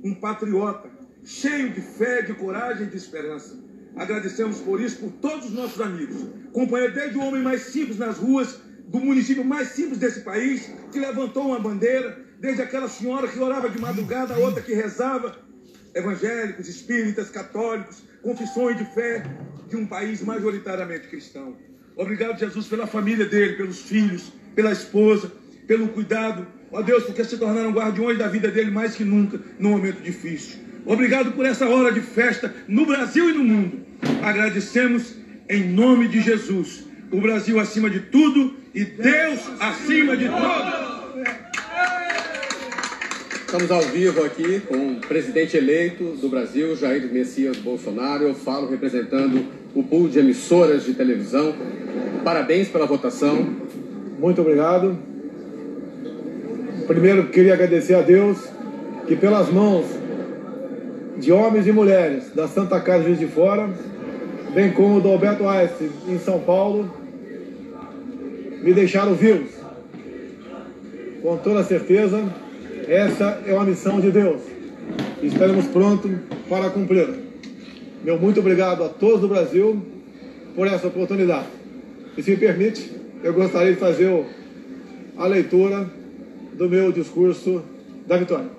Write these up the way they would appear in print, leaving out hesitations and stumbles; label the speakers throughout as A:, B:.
A: um patriota, cheio de fé, de coragem e de esperança. Agradecemos por isso, por todos os nossos amigos, companheiros, desde o homem mais simples nas ruas, do município mais simples desse país, que levantou uma bandeira, desde aquela senhora que orava de madrugada, a outra que rezava, evangélicos, espíritas, católicos, confissões de fé de um país majoritariamente cristão. Obrigado, Jesus, pela família dele, pelos filhos, pela esposa, pelo cuidado. Ó Deus, porque se tornaram guardiões da vida dele mais que nunca, num momento difícil. Obrigado por essa hora de festa no Brasil e no mundo. Agradecemos em nome de Jesus. O Brasil acima de tudo e Deus acima de todos.
B: Estamos ao vivo aqui com o presidente eleito do Brasil, Jair Messias Bolsonaro. Eu falo representando o pool de emissoras de televisão. Parabéns pela votação.
C: Muito obrigado. Primeiro, queria agradecer a Deus que pelas mãos de homens e mulheres da Santa Casa de Juiz de Fora, bem como do Alberto Einstein em São Paulo, me deixaram vivos. Com toda certeza, essa é uma missão de Deus. Estaremos prontos para cumprir. Meu muito obrigado a todos do Brasil por essa oportunidade. E se me permite, eu gostaria de fazer a leitura do meu discurso da vitória.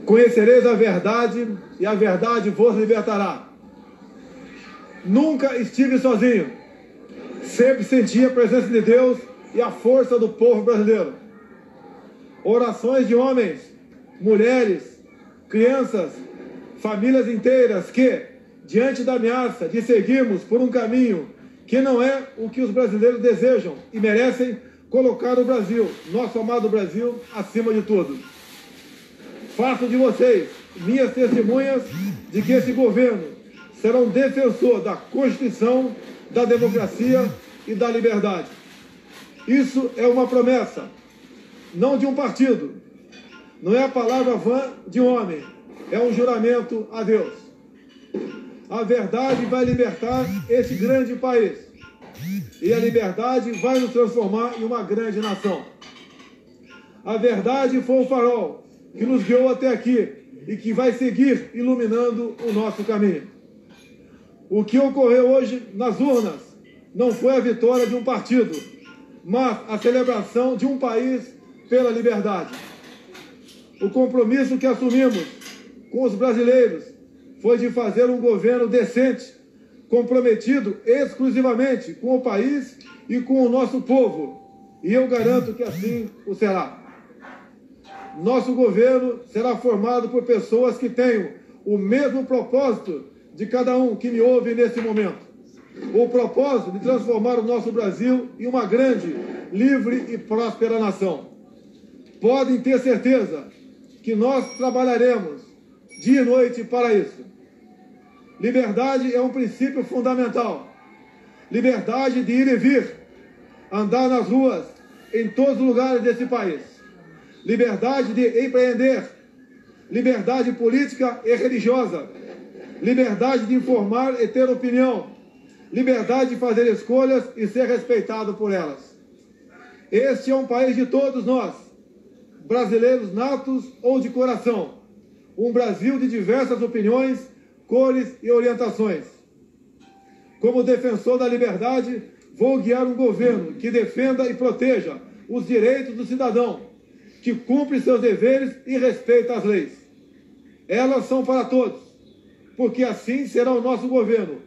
C: Conhecereis a verdade e a verdade vos libertará. Nunca estive sozinho. Sempre senti a presença de Deus e a força do povo brasileiro. Orações de homens, mulheres, crianças, famílias inteiras que, diante da ameaça de seguirmos por um caminho que não é o que os brasileiros desejam e merecem, colocar o Brasil, nosso amado Brasil, acima de tudo. Faço de vocês minhas testemunhas de que esse governo será um defensor da Constituição, da democracia e da liberdade. Isso é uma promessa, não de um partido. Não é a palavra vã de um homem, é um juramento a Deus. A verdade vai libertar este grande país. E a liberdade vai nos transformar em uma grande nação. A verdade foi o farol que nos guiou até aqui e que vai seguir iluminando o nosso caminho. O que ocorreu hoje nas urnas não foi a vitória de um partido, mas a celebração de um país pela liberdade. O compromisso que assumimos com os brasileiros foi de fazer um governo decente, comprometido exclusivamente com o país e com o nosso povo. E eu garanto que assim o será. Nosso governo será formado por pessoas que tenham o mesmo propósito de cada um que me ouve nesse momento. O propósito de transformar o nosso Brasil em uma grande, livre e próspera nação. Podem ter certeza que nós trabalharemos dia e noite para isso. Liberdade é um princípio fundamental. Liberdade de ir e vir, andar nas ruas, em todos os lugares desse país. Liberdade de empreender, liberdade política e religiosa, liberdade de informar e ter opinião, liberdade de fazer escolhas e ser respeitado por elas. Este é um país de todos nós, brasileiros natos ou de coração, um Brasil de diversas opiniões, cores e orientações. Como defensor da liberdade, vou guiar um governo que defenda e proteja os direitos do cidadão, que cumpre seus deveres e respeita as leis. Elas são para todos, porque assim será o nosso governo,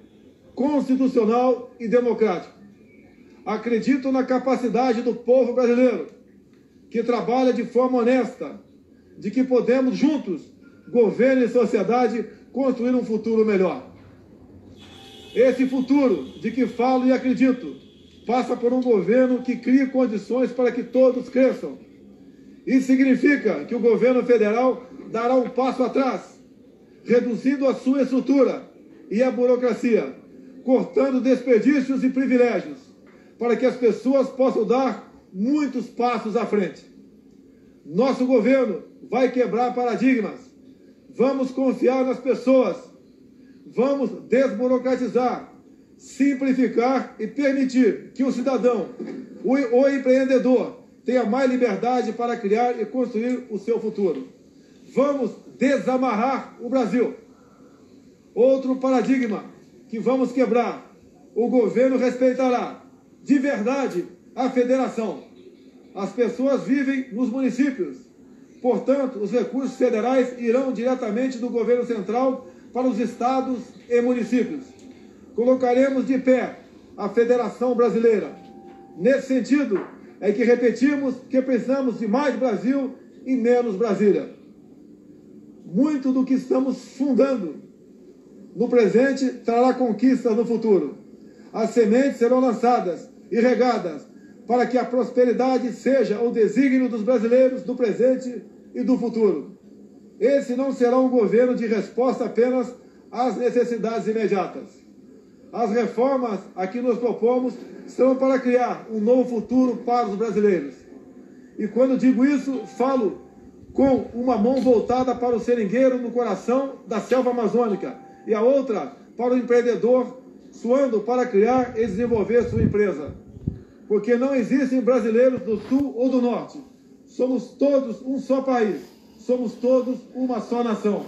C: constitucional e democrático. Acredito na capacidade do povo brasileiro, que trabalha de forma honesta, de que podemos juntos, governo e sociedade, construir um futuro melhor. Esse futuro de que falo e acredito passa por um governo que crie condições para que todos cresçam. Isso significa que o governo federal dará um passo atrás, reduzindo a sua estrutura e a burocracia, cortando desperdícios e privilégios, para que as pessoas possam dar muitos passos à frente. Nosso governo vai quebrar paradigmas. Vamos confiar nas pessoas. Vamos desburocratizar, simplificar e permitir que o cidadão, o empreendedor tenha mais liberdade para criar e construir o seu futuro. Vamos desamarrar o Brasil. Outro paradigma que vamos quebrar. O governo respeitará de verdade a federação. As pessoas vivem nos municípios. Portanto, os recursos federais irão diretamente do governo central para os estados e municípios. Colocaremos de pé a Federação Brasileira. Nesse sentido, é que repetimos que precisamos de mais Brasil e menos Brasília. Muito do que estamos fundando no presente trará conquistas no futuro. As sementes serão lançadas e regadas para que a prosperidade seja o desígnio dos brasileiros do presente e do futuro. Esse não será um governo de resposta apenas às necessidades imediatas. As reformas a que nos propomos serão para criar um novo futuro para os brasileiros. E quando digo isso, falo com uma mão voltada para o seringueiro no coração da selva amazônica e a outra para o empreendedor suando para criar e desenvolver sua empresa. Porque não existem brasileiros do Sul ou do Norte. Somos todos um só país. Somos todos uma só nação.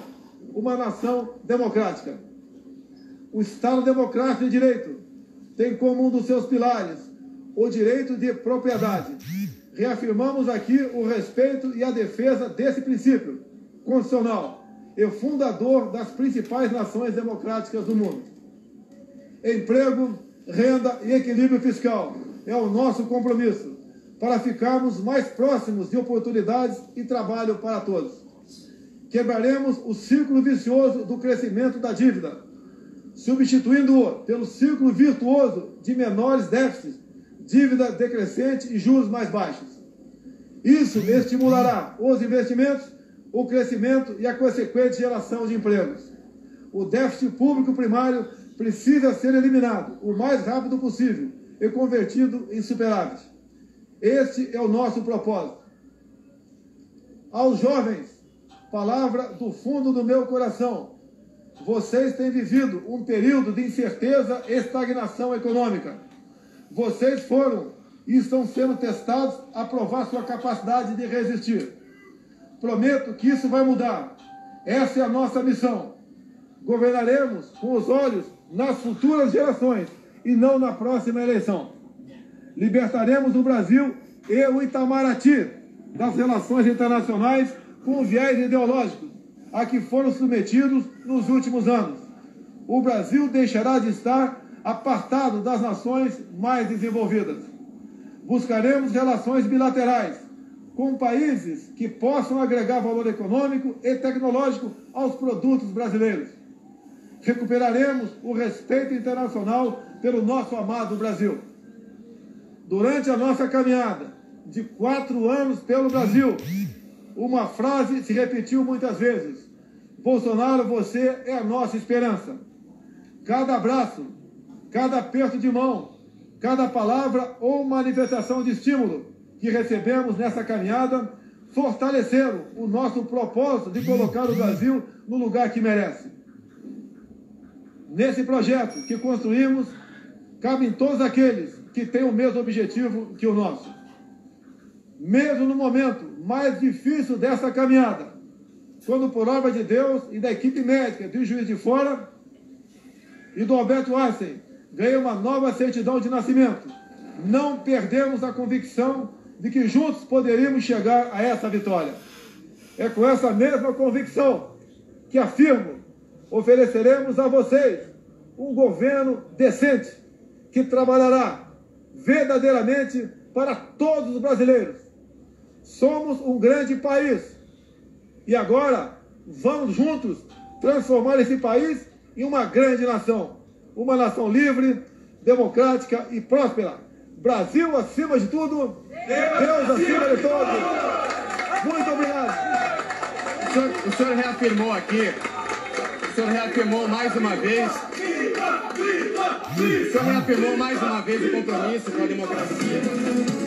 C: Uma nação democrática. O Estado Democrático de Direito tem como um dos seus pilares o direito de propriedade. Reafirmamos aqui o respeito e a defesa desse princípio constitucional e fundador das principais nações democráticas do mundo. Emprego, renda e equilíbrio fiscal é o nosso compromisso para ficarmos mais próximos de oportunidades e trabalho para todos. Quebraremos o círculo vicioso do crescimento da dívida, substituindo-o pelo círculo virtuoso de menores déficits, dívida decrescente e juros mais baixos. Isso estimulará os investimentos, o crescimento e a consequente geração de empregos. O déficit público primário precisa ser eliminado o mais rápido possível e convertido em superávit. Este é o nosso propósito. Aos jovens, palavra do fundo do meu coração, vocês têm vivido um período de incerteza e estagnação econômica. Vocês foram e estão sendo testados a provar sua capacidade de resistir. Prometo que isso vai mudar. Essa é a nossa missão. Governaremos com os olhos nas futuras gerações e não na próxima eleição. Libertaremos o Brasil e o Itamaraty das relações internacionais com viés ideológicos a que foram submetidos nos últimos anos. O Brasil deixará de estar apartado das nações mais desenvolvidas. Buscaremos relações bilaterais com países que possam agregar valor econômico e tecnológico aos produtos brasileiros. Recuperaremos o respeito internacional pelo nosso amado Brasil. Durante a nossa caminhada de 4 anos pelo Brasil, uma frase se repetiu muitas vezes: Bolsonaro, você é a nossa esperança. Cada abraço, cada aperto de mão, cada palavra ou manifestação de estímulo que recebemos nessa caminhada fortaleceram o nosso propósito de colocar o Brasil no lugar que merece. Nesse projeto que construímos, cabem todos aqueles que têm o mesmo objetivo que o nosso. Mesmo no momento mais difícil dessa caminhada, quando por obra de Deus e da equipe médica do Juiz de Fora e do Alberto Einstein ganhei uma nova certidão de nascimento, não perdemos a convicção de que juntos poderíamos chegar a essa vitória. É com essa mesma convicção que afirmo: ofereceremos a vocês um governo decente que trabalhará verdadeiramente para todos os brasileiros. Somos um grande país e agora vamos juntos transformar esse país em uma grande nação. Uma nação livre, democrática e próspera. Brasil acima de tudo, Deus acima de todos. Muito obrigado.
B: O senhor reafirmou aqui, o senhor reafirmou mais uma vez, o senhor reafirmou mais uma vez o compromisso com a democracia.